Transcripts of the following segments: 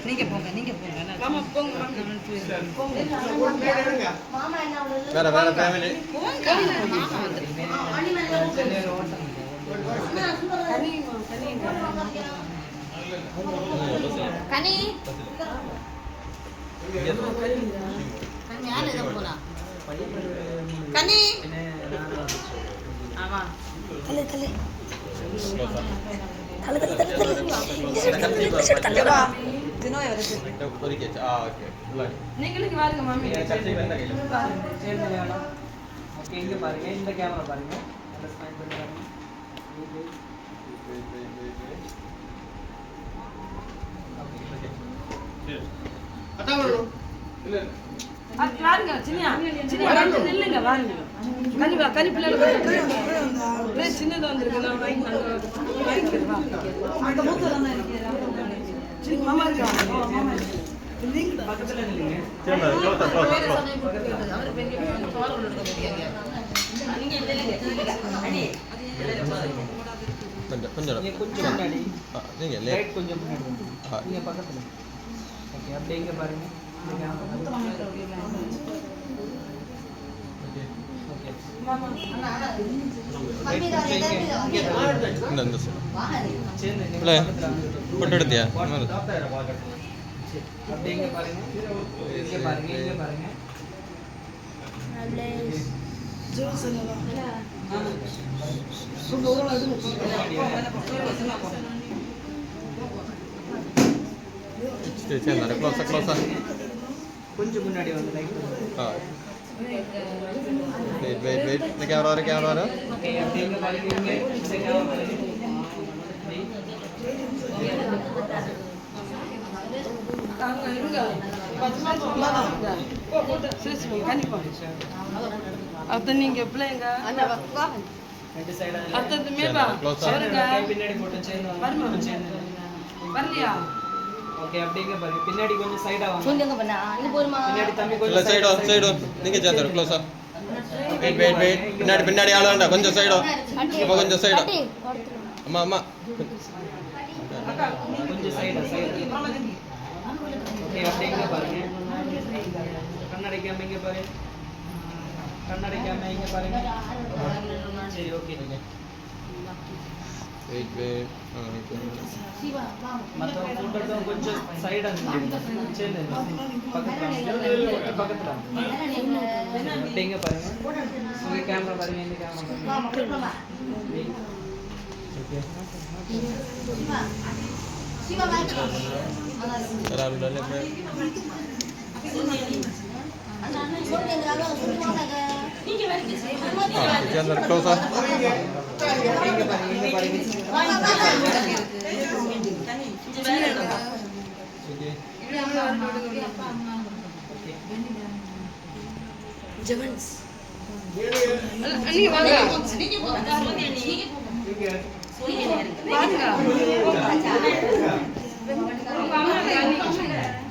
நீங்க போங்க ஆமா போங்க வேற வேற ஃபேமிலி மாமா கனி யார் இத போலாம் கனி ஆமா தலை வா தினோய் வருது பொரிக்கச்சு ஓகே நீங்களுக்கு வாருங்க மாமி சட்னி வேண்டா கையில சேர்ந்து வேணும் ஓகே இங்க பாருங்க இந்த கேமரா பாருங்க அந்த ஸ்மைல் பண்ணி பாருங்க இல்ல வாருங்க சின்னியா வந்து நில்லுங்க வாருங்க கனி பிள்ளைகளுக்கு சின்னது வந்திருக்கு நான் வாங்கிக்கிறேன் அந்த மூத்த தான் இருக்கு மாமா இருக்கா மாமா பக்கத்துல நில்லுங்க சேமா அவர் பெரிய சோறு கொடுக்க நீங்க இல்ல அடி கொஞ்சம் நீங்க கொஞ்சம் முன்னாடி நீங்க ரைட் கொஞ்சம் முன்னாடி நீங்க பக்கத்துல ஓகே அப்படியே இங்க பாருங்க போட்டோ எடுத்தியா அப்படிங்க பாருங்க இங்க பாருங்க கொஞ்சம் முன்னாடி வந்து லைட் வெயிட் இந்த கேமரா வர ஓகே அப்படிங்க பாருங்க இந்த கேமரா நீங்க பிள்ளைங்க பின்னாடி போட்டு வரலையா ஓகே அப்படிங்க பாருங்க பின்னாடி கொஞ்சம் சைடா வாங்க பின்னாடி தம்பி இல்ல கொஞ்சம் சைடு நீங்க சேந்தர் க்ளோஸா வெயிட் பின்னாடி ஆள வேண்டாம் கொஞ்சம் சைடு இப்போ கொஞ்சம் சைடு அம்மா கொஞ்சம் சைடா ஓகே அப்படிங்க பாருங்க கண்ணாடிக்காம இங்க பாருங்க சரி ஓகே வெயிட் மத்த போட்டோ கொஞ்சம் சைடா சேந்து பக்கத்துல அப்படிங்க பாருங்க உங்க கேமரா பாருங்க இந்த கேமரா பாருங்க ஓகே சேந்தர் க்ளோஸா ஜெவன்ஸ் நீங்க வாங்க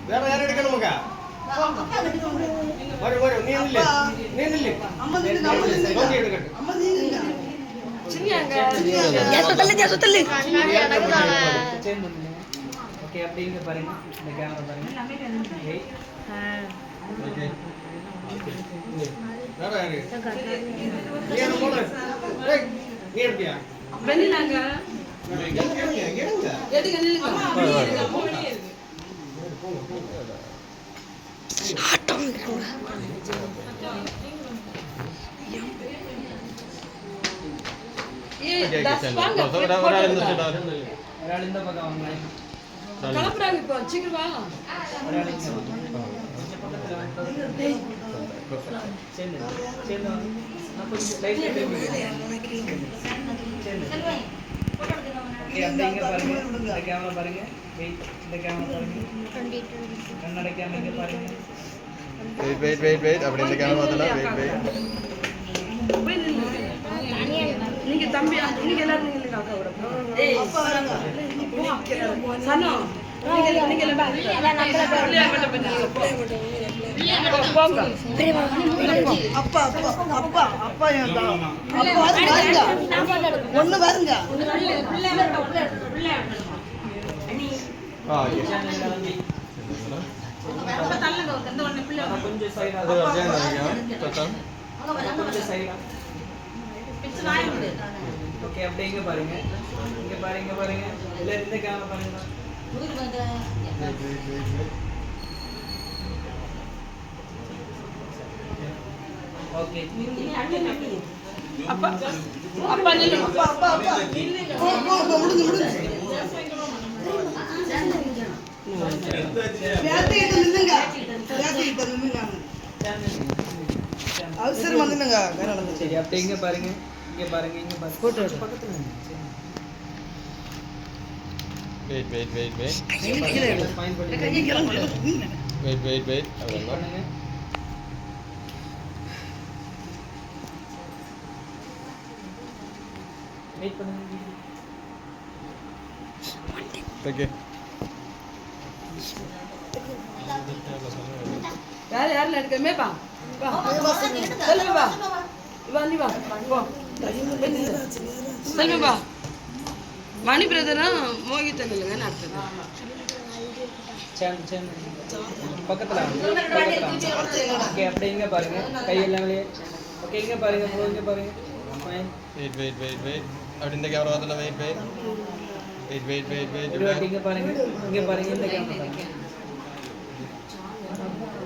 வேற யார் எடுக்கணும்ங்க வர நீ நில்லு அம்மா எடுக்கட்டும் சின்னியாங்க சேர்ந்து ஓகே அப்படிங்க பாருங்க இந்த கேமரா பாருங்க ஓகே வேற யாரு நீ என்ன போடு ஏய் நீ எடுப்பியா வெண்ணிலாங்க எடுங்க எதுக்கு நில்லுங்க ஒராள் இந்த பக்கம் வாங்க கிளம்புறாங்க இப்போ சீக்கிரம் வா ஒராள் இங்க சேர்ந்து நான் கொஞ்சம் லைட் ஓகே அப்படிங்க பாருங்க இந்த கேமரா பாருங்க இந்த கேமரா பாருங்க கண்ணாடிக்காம இங்க பாருங்க வெயிட் அப்படி இந்த கேமரா பார்த்தல வெயிட் நீங்க தம்பி நீங்க எல்லாரும் நீங்க அக்கா கூட ஏய் சனோ நீங்க எல்லாம் போங்க. அப்பா அப்பா அப்பா அப்பா ஏன் தான் அப்பா பாருங்க ஒண்ணு பாருங்க ஆ ஓகே கொஞ்சம் சைடா அது வச்சேன் கொஞ்சம் சைடா ஓகே அப்படியே இங்க பாருங்க எல்லாரும் இந்த கேமரா பாருங்க ஓகே அப்பா அப்பா நில்லு. அப்பா அப்பா அப்பா போ போ போ முடிஞ்சு பேத்திக்கிட்ட நின்னுங்க அவசரமா நின்னுங்க சரி அப்படியே இங்க பாருங்க போட்டோ பக்கத்துல வெயிட் ஃபைன் பண்ணி வெயிட் அவ்வளோ பண்ணுங்க வெயிட் பண்ணுங்க ஓகே யாரும் எடுக்கமே பா செல்வி பா நீ வா போ செல்வி பா மணி பிரதரும் மோகித்த இல்லைங்க நடத்துது சேம் பக்கத்துல ஓகே அப்படியே இங்க பாருங்க கையெல்லாம் வெளியே ஓகே இங்க பாருங்க ப்ரோ இங்க பாருங்க ஃபைன் வெயிட் அப்படி இந்த கேமரா வரல வெயிட் இங்க பாருங்க இந்த கேமரா பாருங்க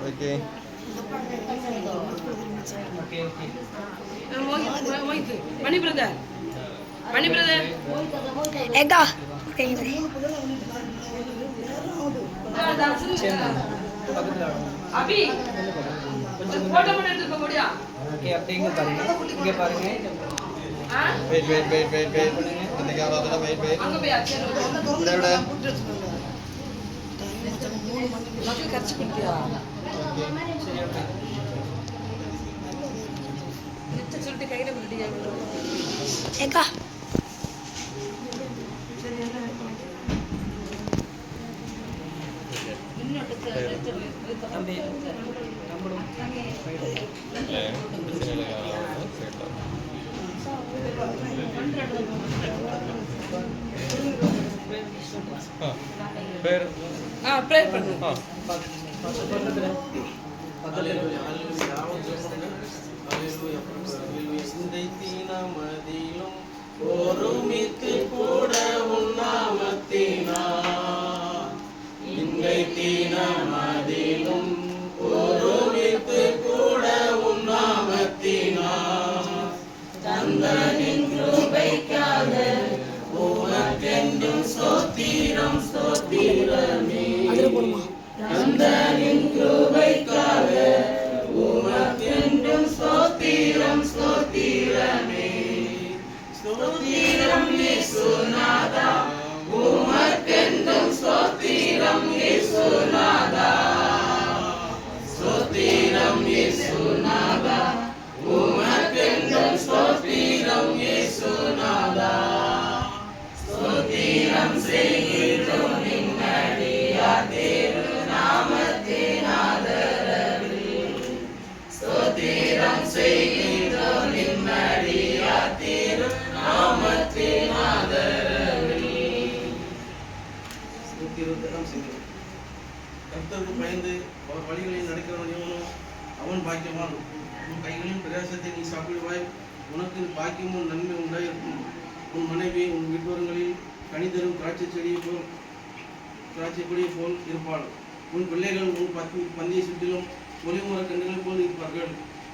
ஓகே ஓகே மோகித் மணி பிரதர் ஏகா பக்கத்துல அபி கொஞ்சம் போட்டோ மட்டும் எடுத்துக்க முடியா? ஓகே அப்படியே இங்க பாருங்க வெயிட் இந்த கேமரா வரல வெயிட் அங்க போய் அச்சேன் விட மக்கள் கரைச்சி கொடுத்தியா சரி ஓகே நிச்சயம் சொல்லிட்டு கையில விட்டுட்டியா ஏகா தம்பி நம்மளும் பேர் ப்ரே பண்ணு பக்கத்துல ஒருமித்து கூட உன்னாமத்தினா இங்கை தீனமதிலும் ஒருமித்து கூட உன்னாமத்தினா தந்தனின் கிருபைக்காக உமக்கென்றும் ஸ்தோத்திரம் ஸ்தோத்திரமே தந்தனின் கிருபைக்காக உமக்கென்றும் ஸ்தோத்திரம் ஸ்தோத்திரமே ஸ்தோத்திரம் இயேசுநாதா உமக்கென்றும் ஸ்தோத்திரம் இயேசுநாதா ஸ்தோத்திரம் இயேசுநாதா உமக்கென்றும் ஸ்தோத்திரம் இயேசுநாதா ஸ்தோத்திரம் செய்கிறோம் நின்னடியார் திருநாமத்தின் ஆதரவில் ஸ்தோத்திரம் செய்கிறோம் நின்னடியார் திருநாமத்தின் ஆதரவில் கர்த்தருக்கு பயந்து அவர் வழிகளில் நடக்கிறவன் எவனோ அவன் பாக்கியவான். உன் கைகளின் பிரயாசத்தை நீ சாப்பிடுவாய், உனக்கு பாக்கியமும் நன்மை உண்டாயிருக்கும். உன் மனைவி உன் வீட்டுவரங்களில் கனி தரும் திராட்சைப்பொடியை போல் இருப்பாள். உன் பிள்ளைகள் உன் பந்தியை சுற்றிலும் ஒளிமுறை கண்டுகளைப் போல் இருப்பார்கள்.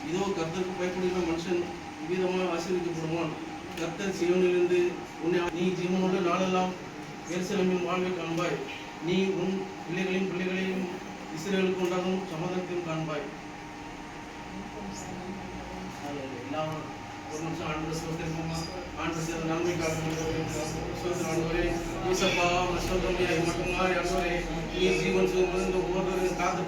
இதோ கர்த்தருக்கு பயப்படுகிற மனுஷன் விதமாக ஆசீர்வதிக்கப்படுவான். கர்த்தர் சீயோனிலிருந்து நீ ஜீவனோடு நாளெல்லாம் எருசலேமின் வாழ்வை காண்பாய். நீ உன் பிள்ளைகளையும் இஸ்ரவேலுக்கு உண்டாகும் சமாதானத்தையும் காண்பாய். எல்லாம் ஒரு நிமிஷம் ஆண்டு சோதரிப்போமா? ஆண்டு சேர்ந்த நன்மைக்காக ஆண்டவரே ஈசப்பா சோதனை மட்டுமா ஆண்டவரே நீ ஜீவன் ஒவ்வொரு காத்து